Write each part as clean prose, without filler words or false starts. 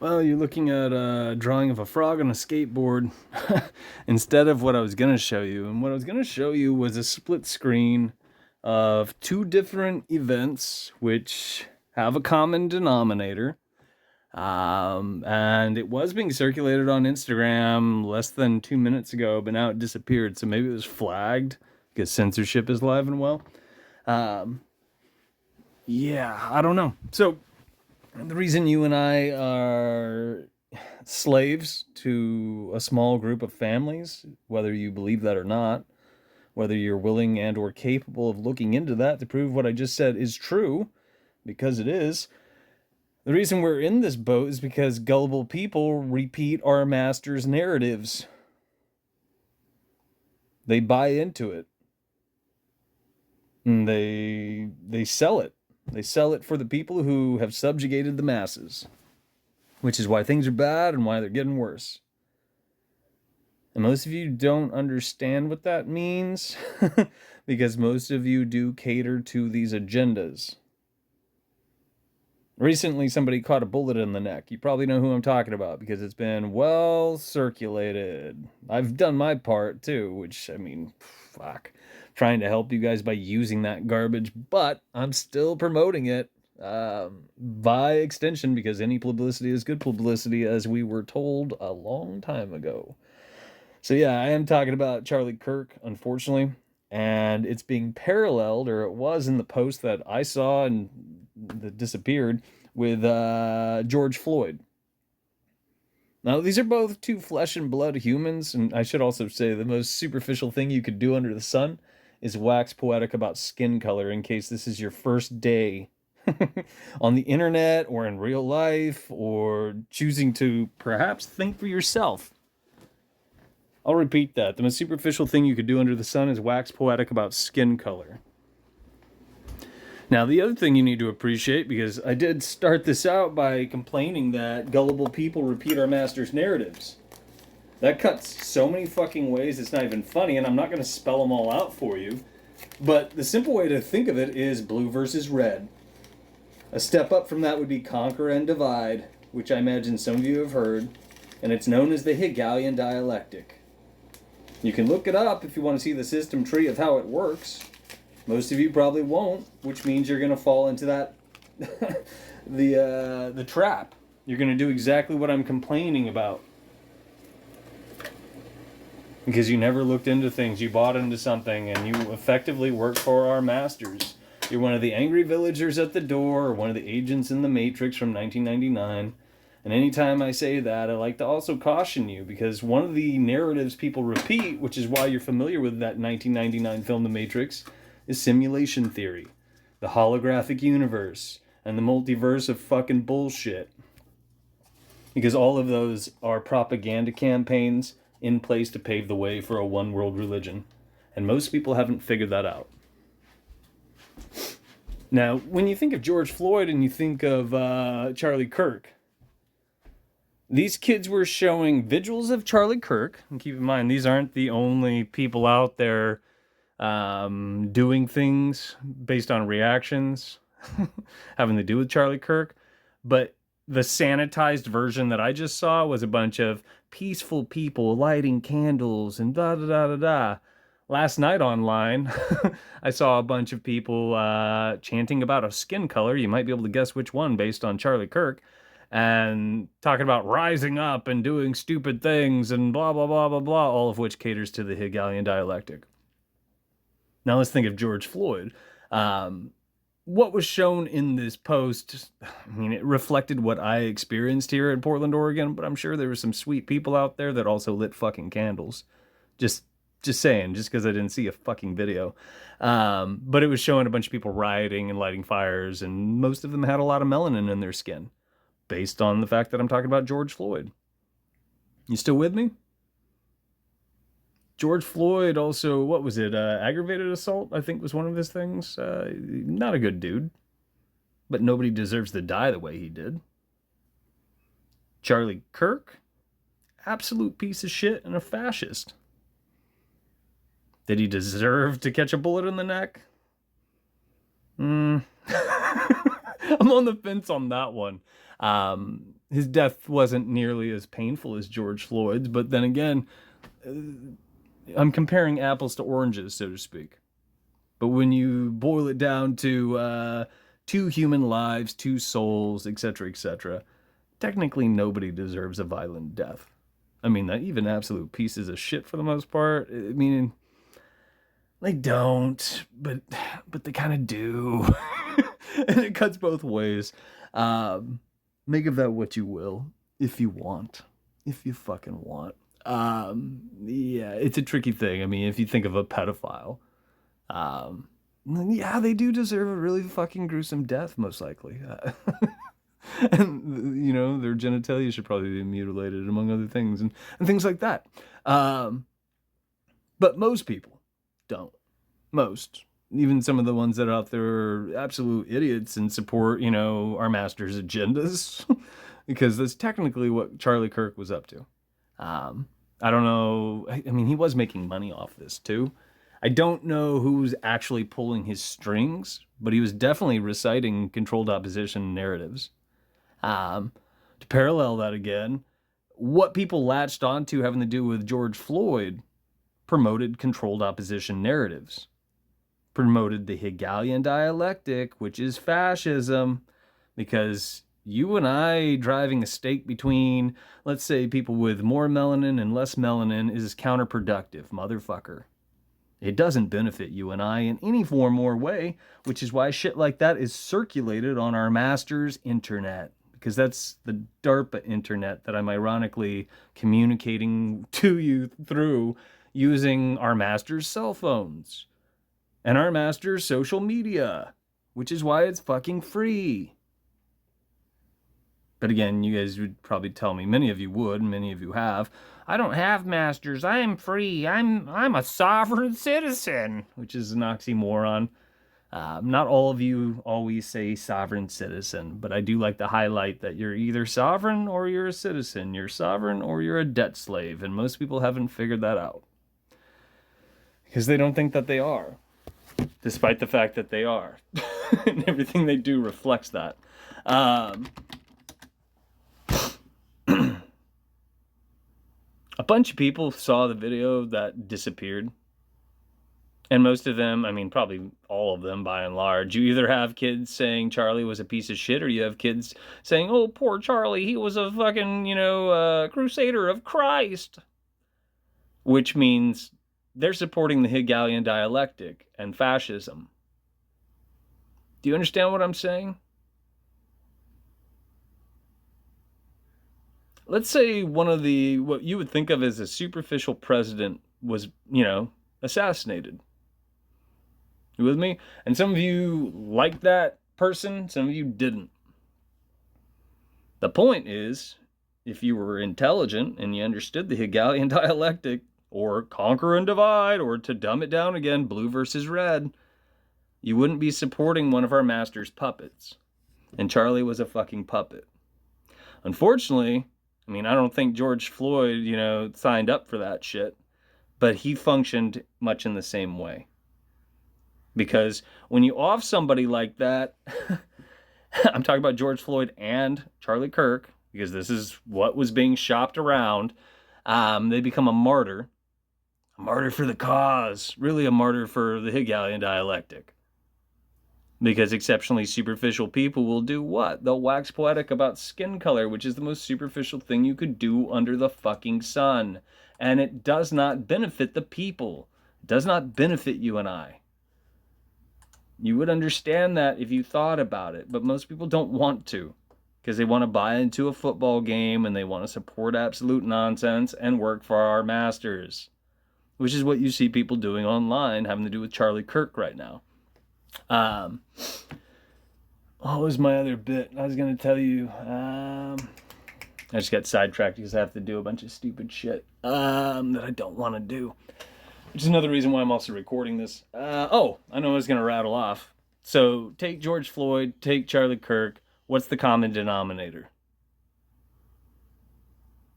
Well, you're looking at a drawing of a frog on a skateboard instead of what I was going to show you. And what I was going to show you was a split screen of two different events which have a common denominator. And it was being circulated on Instagram less than 2 minutes ago, but now it disappeared. So maybe it was flagged because censorship is alive and well. Um, yeah, I don't know. So the reason you and I are slaves to a small group of families, whether you believe that or not, whether you're willing and or capable of looking into that to prove what I just said is true, because it is. The reason we're in this boat is because gullible people repeat our master's narratives. They buy into it. And they sell it. They sell it for the people who have subjugated the masses, which is why things are bad and why they're getting worse. And most of you don't understand what that means because most of you do cater to these agendas. Recently, somebody caught a bullet in the neck. You probably know who I'm talking about because it's been well circulated. I've done my part too, which, I mean, fuck. Trying to help you guys by using that garbage, but I'm still promoting it by extension because any publicity is good publicity, as we were told a long time ago. So yeah, I am talking about Charlie Kirk, unfortunately, and it's being paralleled, or it was in the post that I saw and that disappeared, with George Floyd. Now, these are both two flesh and blood humans, and I should also say the most superficial thing you could do under the sun is wax poetic about skin color, in case this is your first day on the internet or in real life, or choosing to perhaps think for yourself. I'll repeat that. The most superficial thing you could do under the sun is wax poetic about skin color. Now, the other thing you need to appreciate, because I did start this out by complaining that gullible people repeat our master's narratives. That cuts so many fucking ways, it's not even funny, and I'm not going to spell them all out for you. But the simple way to think of it is blue versus red. A step up from that would be conquer and divide, which I imagine some of you have heard, and it's known as the Hegelian dialectic. You can look it up if you want to see the system tree of how it works. Most of you probably won't, which means you're going to fall into that the trap. You're going to do exactly what I'm complaining about. Because you never looked into things, you bought into something, and you effectively work for our masters. You're one of the angry villagers at the door, or one of the agents in the Matrix from 1999. And anytime I say that, I like to also caution you, because one of the narratives people repeat, which is why you're familiar with that 1999 film, The Matrix, is simulation theory, the holographic universe, and the multiverse of fucking bullshit. Because all of those are propaganda campaigns in place to pave the way for a one world religion. And most people haven't figured that out. Now, when you think of George Floyd and you think of Charlie Kirk, these kids were showing vigils of Charlie Kirk. And keep in mind, these aren't the only people out there doing things based on reactions having to do with Charlie Kirk. But the sanitized version that I just saw was a bunch of peaceful people lighting candles and da da da da da. Last night online, I saw a bunch of people chanting about a skin color. You might be able to guess which one based on Charlie Kirk. And talking about rising up and doing stupid things and blah, blah, blah, blah, blah, all of which caters to the Hegelian dialectic. Now let's think of George Floyd. What was shown in this post, I mean, it reflected what I experienced here in Portland, Oregon, but I'm sure there were some sweet people out there that also lit fucking candles. Just saying, just because I didn't see a fucking video. But it was showing a bunch of people rioting and lighting fires, and most of them had a lot of melanin in their skin, based on the fact that I'm talking about George Floyd. You still with me? George Floyd also, what was it? Aggravated assault, I think, was one of his things. Not a good dude. But nobody deserves to die the way he did. Charlie Kirk? Absolute piece of shit and a fascist. Did he deserve to catch a bullet in the neck? I'm on the fence on that one. His death wasn't nearly as painful as George Floyd's, but then again, I'm comparing apples to oranges, so to speak. But when you boil it down to two human lives, two souls, etc., technically nobody deserves a violent death. I mean, even absolute pieces of shit for the most part. I mean, they don't, but they kind of do. And it cuts both ways. Make of that what you will, if you want. If you fucking want. Yeah, it's a tricky thing. I mean, if you think of a pedophile, yeah, they do deserve a really fucking gruesome death, most likely. And, you know, their genitalia should probably be mutilated, among other things, and things like that. But most people don't. Most. Even some of the ones that are out there are absolute idiots and support, you know, our master's agendas. Because that's technically what Charlie Kirk was up to. I don't know. I mean, he was making money off this, too. I don't know who's actually pulling his strings, but he was definitely reciting controlled opposition narratives. To parallel that again, what people latched onto having to do with George Floyd promoted controlled opposition narratives. Promoted the Hegelian dialectic, which is fascism, because you and I driving a stake between, let's say, people with more melanin and less melanin is counterproductive, motherfucker. It doesn't benefit you and I in any form or way, which is why shit like that is circulated on our master's internet. Because that's the DARPA internet that I'm ironically communicating to you through using our master's cell phones. And our master's social media, which is why it's fucking free. But again, you guys would probably tell me, many of you would, and many of you have, I don't have masters, I am free, I'm a sovereign citizen, which is an oxymoron. Not all of you always say sovereign citizen, but I do like to highlight that you're either sovereign or you're a citizen. You're sovereign or you're a debt slave, and most people haven't figured that out. Because they don't think that they are, despite the fact that they are. And everything they do reflects that. A bunch of people saw the video that disappeared. And most of them, I mean, probably all of them by and large, you either have kids saying Charlie was a piece of shit, or you have kids saying, oh, poor Charlie, he was a fucking, crusader of Christ. Which means they're supporting the Hegelian dialectic and fascism. Do you understand what I'm saying? Let's say one of what you would think of as a superficial president was, assassinated. You with me? And some of you liked that person, some of you didn't. The point is, if you were intelligent and you understood the Hegelian dialectic, or conquer and divide, or to dumb it down again, blue versus red, you wouldn't be supporting one of our master's puppets. And Charlie was a fucking puppet. Unfortunately, I mean, I don't think George Floyd, signed up for that shit, but he functioned much in the same way. Because when you off somebody like that, I'm talking about George Floyd and Charlie Kirk, because this is what was being shopped around, they become a martyr for the cause, really a martyr for the Hegelian dialectic. Because exceptionally superficial people will do what? They'll wax poetic about skin color, which is the most superficial thing you could do under the fucking sun. And it does not benefit the people. It does not benefit you and I. You would understand that if you thought about it, but most people don't want to, because they want to buy into a football game and they want to support absolute nonsense and work for our masters, which is what you see people doing online having to do with Charlie Kirk right now. What was my other bit? I was going to tell you, I just got sidetracked because I have to do a bunch of stupid shit that I don't want to do. Which is another reason why I'm also recording this. I know I was going to rattle off. So, take George Floyd, take Charlie Kirk. What's the common denominator?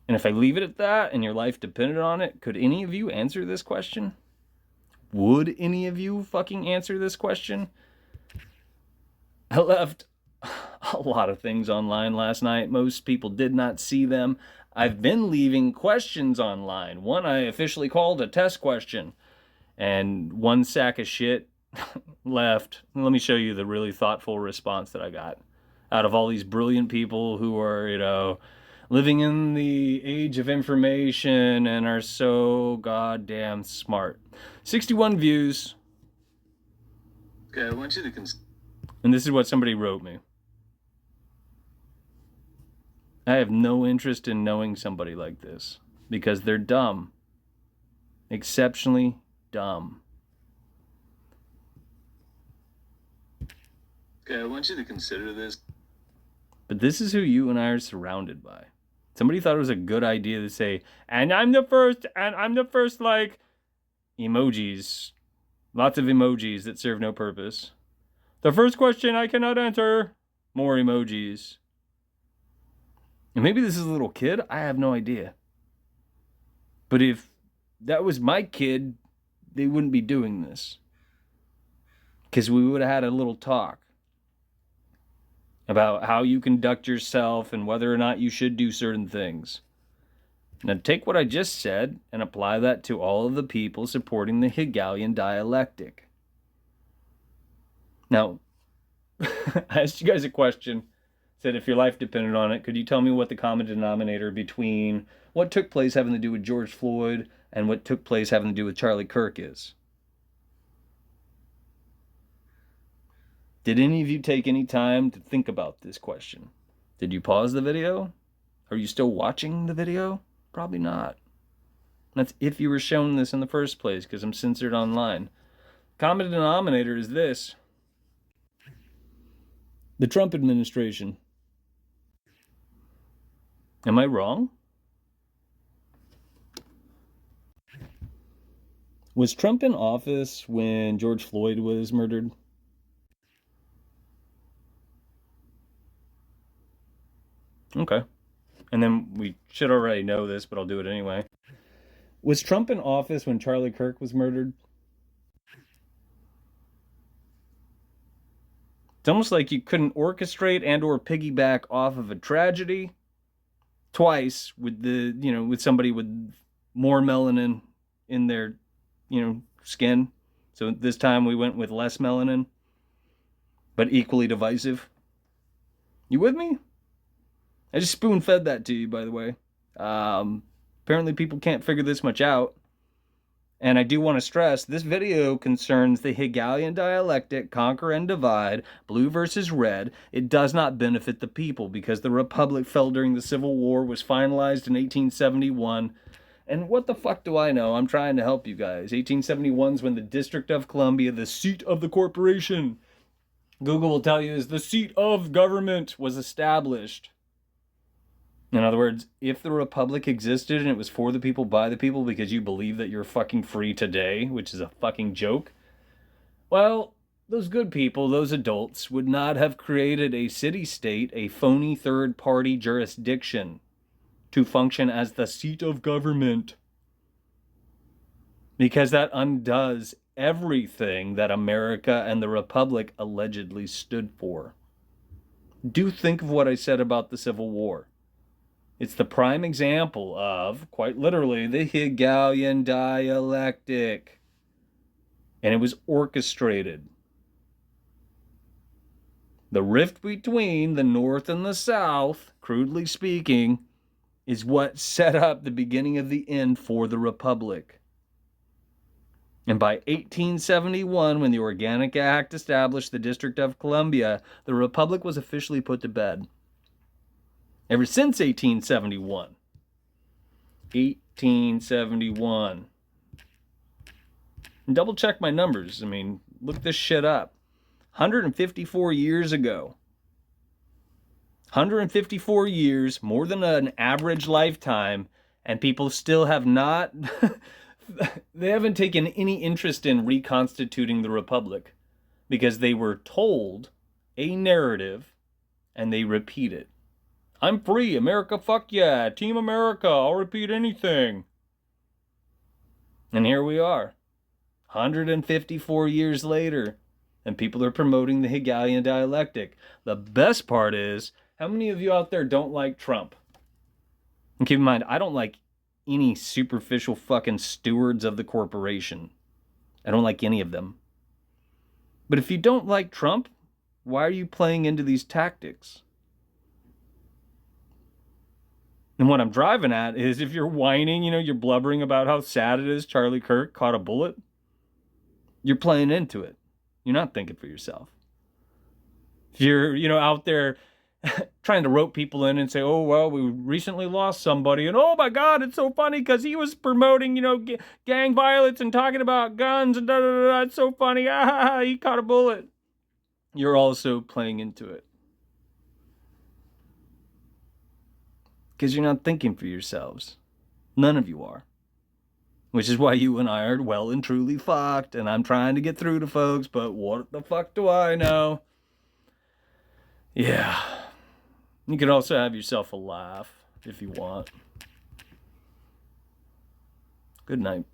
And if I leave it at that and your life depended on it, could any of you answer this question? Would any of you fucking answer this question? I left a lot of things online last night. Most people did not see them. I've been leaving questions online. One I officially called a test question, and one sack of shit left. Let me show you the really thoughtful response that I got out of all these brilliant people who are, living in the age of information and are so goddamn smart. 61 views. Okay, I want you to and this is what somebody wrote me. I have no interest in knowing somebody like this because they're dumb. Exceptionally dumb. Okay, I want you to consider this. But this is who you and I are surrounded by. Somebody thought it was a good idea to say, and I'm the first, like, emojis. Lots of emojis that serve no purpose. The first question I cannot answer. More emojis. And maybe this is a little kid. I have no idea. But if that was my kid, they wouldn't be doing this. Because we would have had a little talk about how you conduct yourself and whether or not you should do certain things. Now take what I just said and apply that to all of the people supporting the Hegelian dialectic. Now, I asked you guys a question. Said if your life depended on it, could you tell me what the common denominator between what took place having to do with George Floyd and what took place having to do with Charlie Kirk is? Did any of you take any time to think about this question? Did you pause the video? Are you still watching the video? Probably not. That's if you were shown this in the first place, because I'm censored online. Common denominator is this. The Trump administration. Am I wrong? Was Trump in office when George Floyd was murdered? Okay. And then we should already know this, but I'll do it anyway. Was Trump in office when Charlie Kirk was murdered? It's almost like you couldn't orchestrate and or piggyback off of a tragedy twice with with somebody with more melanin in their, skin. So this time we went with less melanin, but equally divisive. You with me? I just spoon-fed that to you, by the way. Apparently people can't figure this much out. And I do want to stress, this video concerns the Hegelian dialectic, conquer and divide, blue versus red. It does not benefit the people because the Republic fell during the Civil War, was finalized in 1871. And what the fuck do I know? I'm trying to help you guys. 1871 is when the District of Columbia, the seat of the corporation, Google will tell you is the seat of government, was established. In other words, if the Republic existed and it was for the people, by the people, because you believe that you're fucking free today, which is a fucking joke, well, those good people, those adults, would not have created a city-state, a phony third-party jurisdiction to function as the seat of government. Because that undoes everything that America and the Republic allegedly stood for. Do think of what I said about the Civil War. It's the prime example of, quite literally, the Hegelian dialectic. And it was orchestrated. The rift between the North and the South, crudely speaking, is what set up the beginning of the end for the Republic. And by 1871, when the Organic Act established the District of Columbia, the Republic was officially put to bed. Ever since 1871. 1871. And double check my numbers. I mean, look this shit up. 154 years ago. 154 years, more than an average lifetime, and people still have not, they haven't taken any interest in reconstituting the Republic because they were told a narrative and they repeat it. I'm free, America, fuck yeah, Team America, I'll repeat anything. And here we are, 154 years later, And people are promoting the Hegelian dialectic. The best part is, how many of you out there don't like Trump? And keep in mind, I don't like any superficial fucking stewards of the corporation. I don't like any of them. But if you don't like Trump, why are you playing into these tactics? And what I'm driving at is, if you're whining, you're blubbering about how sad it is Charlie Kirk caught a bullet, you're playing into it. You're not thinking for yourself. If you're, out there trying to rope people in and say, oh, well, we recently lost somebody, and oh my God, it's so funny because he was promoting, gang violence and talking about guns and da-da-da-da, it's so funny, he caught a bullet. You're also playing into it. Because you're not thinking for yourselves. None of you are. Which is why you and I are well and truly fucked, and I'm trying to get through to folks, but what the fuck do I know? Yeah. You can also have yourself a laugh if you want. Good night.